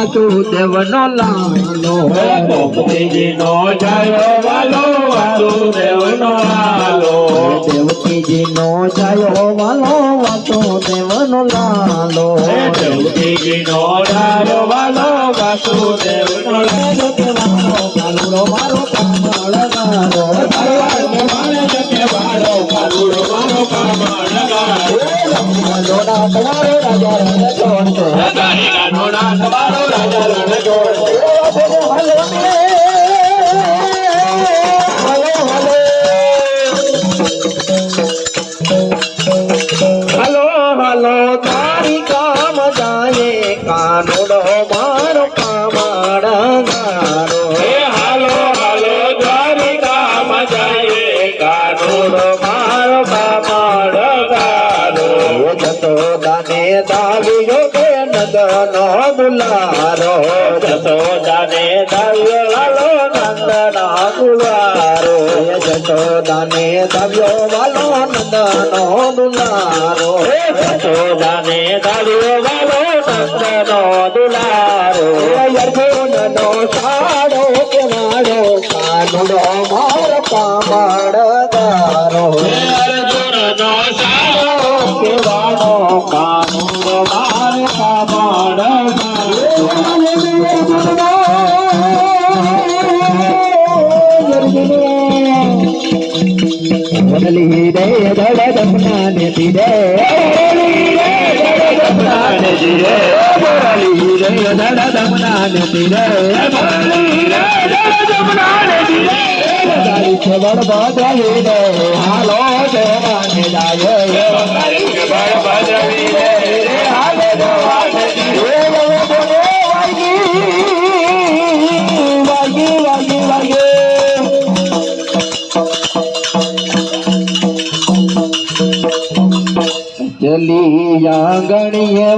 વાસુદેવનો લાલો દેવકીજીનો જાયો વાલો વાસુદેવનો લાલો દેવકીજીનો જાયો વાલો વાસુદેવનો લાલો દેવકીજીનો જાયો વાલો વાસુદેવનો લાલો કાલુડો મારો કામળગારો કાલુડો મારો કામળગારો લોડા તમારો રાજા રણ જોડતો લોડા તમારો રાજા રણ જોડતો હલો હલો તારી કામ જાય કાનુડો મારો કામળગારો હાલો હાલો તારી કામ જાય કાનુડો મારો કામળગારો જસોદાને દાવ્યો કે નંદનો દુલારો જસોદાને દાવ્યો વાલો નંદનો દુલારો જસોદાને દાવ્યો વાલો નંદનો દુલારો જસોદાને દાવ્યો વાલો નંદનો દુલારો અર્જુનનો સાડો કે વાડો કાનુડો મારો કામળગારો અર્જુનનો સારો કે વાડો કાનુડો મારો કામળગારો વડલી રે ધડ દમનાને પીરે વડલી રે ધડ દમનાને પીરે તારી છે બળબા જાવી રે હાલો દેવાને જાય હાલો દેવાને વાગી ચલી આંગણીએ